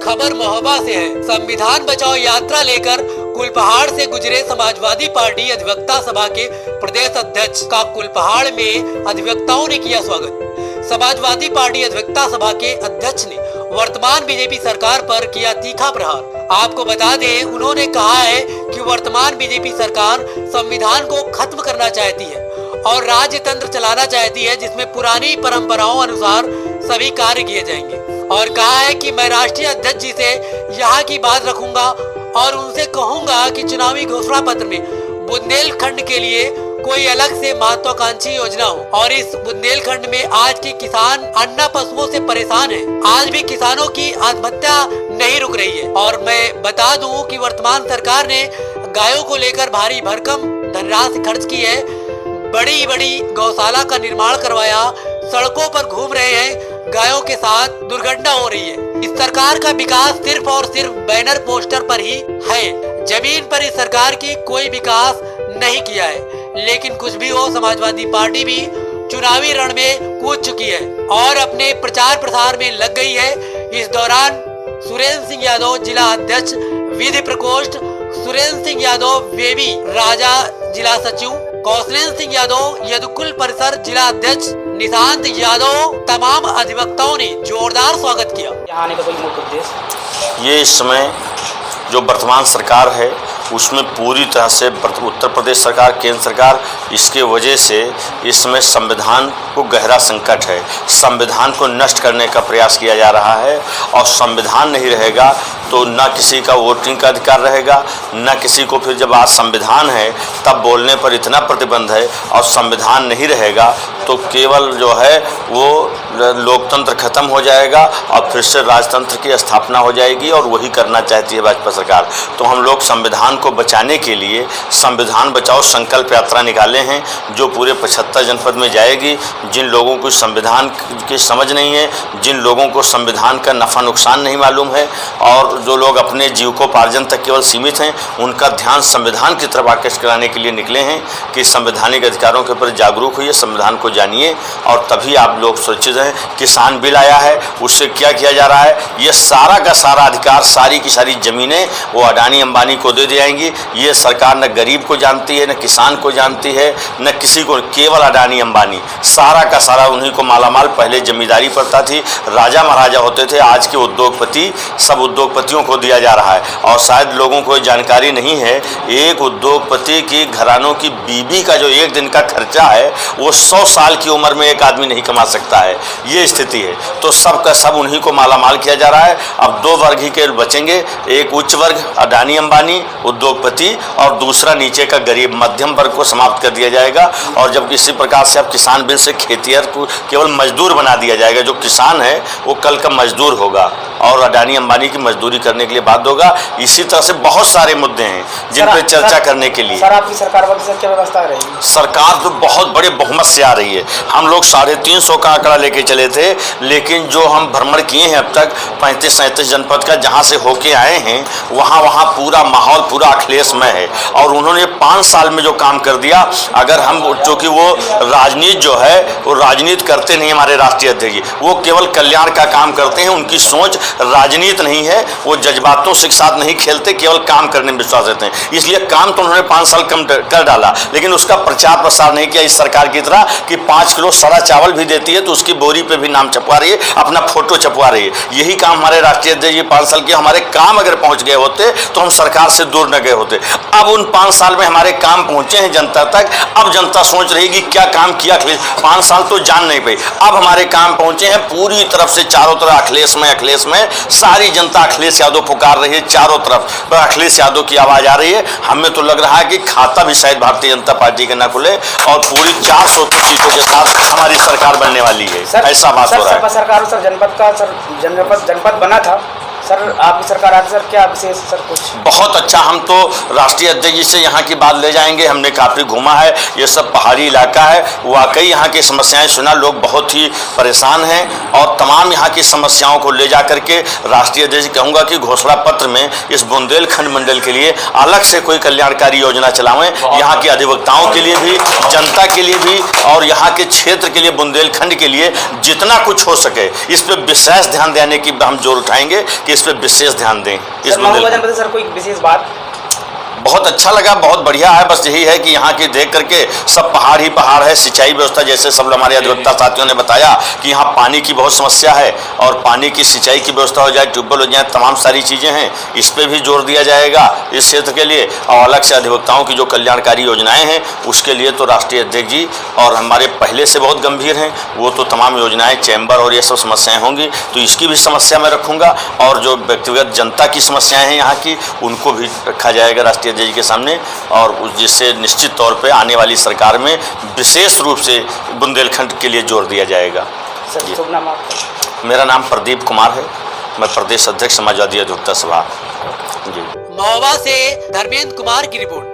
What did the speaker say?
खबर महोबा से है। संविधान बचाओ यात्रा लेकर कुलपहाड़ से गुजरे समाजवादी पार्टी अधिवक्ता सभा के प्रदेश अध्यक्ष का कुलपहाड़ में अधिवक्ताओं ने किया स्वागत। समाजवादी पार्टी अधिवक्ता सभा के अध्यक्ष ने वर्तमान बीजेपी सरकार पर किया तीखा प्रहार। आपको बता दें, उन्होंने कहा है कि वर्तमान बीजेपी सरकार संविधान को खत्म करना चाहती है और राज्य तंत्र चलाना चाहती है, जिसमें पुरानी परंपराओं अनुसार सभी कार्य किए जाएंगे। और कहा है कि मैं राष्ट्रीय अध्यक्ष जी से यहाँ की बात रखूंगा और उनसे कहूंगा कि चुनावी घोषणा पत्र में बुंदेलखंड के लिए कोई अलग से महत्वाकांक्षी योजना हो। और इस बुंदेलखंड में आज के किसान अन्ना पशुओं से परेशान हैं। आज भी किसानों की आत्महत्या नहीं रुक रही है। और मैं बता दूं कि वर्तमान सरकार ने गायों को लेकर भारी भरकम धनराशि खर्च की है, बड़ी बड़ी गौशाला का निर्माण करवाया, सड़कों पर घूम रहे हैं, गायों के साथ दुर्घटना हो रही है। इस सरकार का विकास सिर्फ और सिर्फ बैनर पोस्टर पर ही है। जमीन पर इस सरकार की कोई विकास नहीं किया है। लेकिन कुछ भी हो, समाजवादी पार्टी भी चुनावी रण में कूद चुकी है और अपने प्रचार प्रसार में लग गई है। इस दौरान सुरेंद्र सिंह यादव जिला अध्यक्ष विधि प्रकोष्ठ, सुरेंद्र सिंह यादव वेबी राजा जिला सचिव, कौशलेंद्र सिंह यादव यदुकुल परिसर जिला अध्यक्ष, निशांत यादव, तमाम अधिवक्ताओं ने जोरदार स्वागत किया। यहाँ आने का कोई मुख्य उद्देश्य ये इस समय जो वर्तमान सरकार है उसमें पूरी तरह से उत्तर प्रदेश सरकार, केंद्र सरकार, इसके वजह से इस समय संविधान को गहरा संकट है। संविधान को नष्ट करने का प्रयास किया जा रहा है और संविधान नहीं रहेगा तो न किसी का वोटिंग का अधिकार रहेगा, न किसी को फिर जब आज संविधान है तब बोलने पर इतना प्रतिबंध है और संविधान नहीं रहेगा तो केवल जो है वो लोकतंत्र खत्म हो जाएगा और फिर से राजतंत्र की स्थापना हो जाएगी और वही करना चाहती है भाजपा सरकार। तो हम लोग संविधान को बचाने के लिए संविधान बचाओ संकल्प यात्रा निकाले हैं, जो पूरे 75 जनपद में जाएगी। जिन लोगों को संविधान की समझ नहीं है, जिन लोगों को संविधान का नफ़ा नुकसान नहीं मालूम है और जो लोग अपने जीविकोपार्जन तक केवल सीमित हैं, उनका ध्यान संविधान की तरफ आकर्षित कराने के लिए निकले हैं कि संवैधानिक अधिकारों के प्रति जागरूक होइए, संविधान को जानिए और तभी आप लोग सुरक्षित हैं। किसान बिल आया है, उससे क्या किया जा रहा है, ये सारा का सारा अधिकार, सारी की सारी ज़मीनें वो अडानी अंबानी को दे दी जाएंगी। ये सरकार न गरीब को जानती है, न किसान को जानती है, न किसी को, केवल अडानी अंबानी, सारा का सारा उन्हीं को मालामाल। पहले जमींदारी पड़ता थी, राजा महाराजा होते थे, आज के उद्योगपति सब उद्योगपतियों को दिया जा रहा है। और शायद लोगों को जानकारी नहीं है, एक उद्योगपति की घरानों की बीबी का जो एक दिन का खर्चा है वो 100 साल की उम्र में एक आदमी नहीं कमा सकता है। ये स्थिति है। तो सब का सब उन्हीं को मालामाल किया जा रहा है। अब दो वर्ग ही के बचेंगे, एक उच्च वर्ग अडानी अंबानी उद्योगपति और दूसरा नीचे का गरीब मध्यम वर्ग को समाप्त कर दिया जाएगा। और जब इसी प्रकार से अब किसान बिल से खेतिहर को केवल मजदूर बना दिया जाएगा, जो किसान है वो कल का मजदूर होगा और अडानी अंबानी की मजदूरी करने के लिए बाध्य होगा। इसी तरह से बहुत सारे मुद्दे हैं जिन पर चर्चा करने के लिए। सर, आपकी सरकार पर क्या व्यवस्था रहेगी? सरकार तो बहुत बड़े बहुमत से आ रही है। हम लोग 350 का आंकड़ा लेके चले थे, लेकिन जो हम भ्रमण किए हैं अब तक 35-37 जनपद का, जहां से होके आए हैं वहां पूरा माहौल पूरा अखिलेशमय है। और उन्होंने 5 साल में जो काम कर दिया, अगर हम, चूँकि वो राजनीति जो है वो राजनीति करते नहीं हमारे राष्ट्रीय अध्यक्ष जी, वो केवल कल्याण का काम करते हैं। उनकी सोच राजनीति नहीं है, वो जज्बातों के साथ नहीं खेलते, केवल काम करने में विश्वास रखते हैं। इसलिए काम तो उन्होंने 5 साल कम कर डाला, लेकिन उसका प्रचार प्रसार नहीं किया इस सरकार की तरह कि 5 किलो सड़ा चावल भी देती है तो उसकी बोरी पे भी नाम छपवा रही है, अपना फोटो छपवा रही है। यही काम हमारे राष्ट्रीय अध्यक्ष जी 5 साल के, हमारे काम अगर पहुंच गए होते तो हम सरकार से दूर न गए होते। अब उन 5 साल में हमारे काम पहुंचे हैं जनता तक। अब जनता सोच रही कि क्या काम किया अखिलेश, 5 साल तो जान नहीं पाई, अब हमारे काम पहुंचे हैं पूरी तरफ से, चारों तरफ अखिलेश में सारी जनता अखिलेश यादव पुकार रही है, चारों तरफ अखिलेश यादव की आवाज आ रही है। हमें तो लग रहा है कि खाता भी शायद भारतीय जनता पार्टी के ना खुले और पूरी 400 सीटों के साथ हमारी सरकार बनने वाली है। ऐसा बात हो रहा है। सरकार सर जनपद बना था सर, आपकी सरकार आती, सर क्या विशेष सर कुछ? बहुत अच्छा। हम तो राष्ट्रीय अध्यक्ष जी से यहाँ की बात ले जाएंगे। हमने काफ़ी घूमा है, ये सब पहाड़ी इलाका है, वाकई यहाँ की समस्याएं सुना, लोग बहुत ही परेशान हैं और तमाम यहाँ की समस्याओं को ले जा करके राष्ट्रीय अध्यक्ष कहूँगा कि घोषणा पत्र में इस बुंदेलखंड मंडल के लिए अलग से कोई कल्याणकारी योजना चलावें, यहाँ के अधिवक्ताओं के लिए भी, जनता के लिए भी और यहाँ के क्षेत्र के लिए, बुंदेलखंड के लिए जितना कुछ हो सके इस पर विशेष ध्यान देने की हम जोर उठाएंगे कि इस पे विशेष ध्यान दें। इस महोबा जनपद सर कोई विशेष बात? बहुत अच्छा लगा, बहुत बढ़िया है। बस यही है कि यहाँ की देख करके सब पहाड़ ही पहाड़ है। सिंचाई व्यवस्था जैसे सब हमारे अधिवक्ता साथियों ने बताया कि यहाँ पानी की बहुत समस्या है और पानी की सिंचाई की व्यवस्था हो जाए, ट्यूबवेल हो जाए, तमाम सारी चीज़ें हैं, इस पर भी जोर दिया जाएगा इस क्षेत्र के लिए। और अलग से अधिवक्ताओं की जो कल्याणकारी योजनाएँ हैं उसके लिए तो राष्ट्रीय अध्यक्ष जी और हमारे पहले से बहुत गंभीर हैं, वो तो तमाम योजनाएँ चैम्बर और ये सब समस्याएँ होंगी, तो इसकी भी समस्या मैं रखूँगा। और जो व्यक्तिगत जनता की समस्याएँ हैं यहाँ की, उनको भी रखा जाएगा राष्ट्रीय अध्यक्ष के सामने, और जिससे निश्चित तौर पे आने वाली सरकार में विशेष रूप से बुंदेलखंड के लिए जोर दिया जाएगा। सर शुभ नाम आपका? मेरा नाम प्रदीप कुमार है, मैं प्रदेश अध्यक्ष समाजवादी अधिवक्ता सभा। जी। महोबा से धर्मेंद्र कुमार की रिपोर्ट।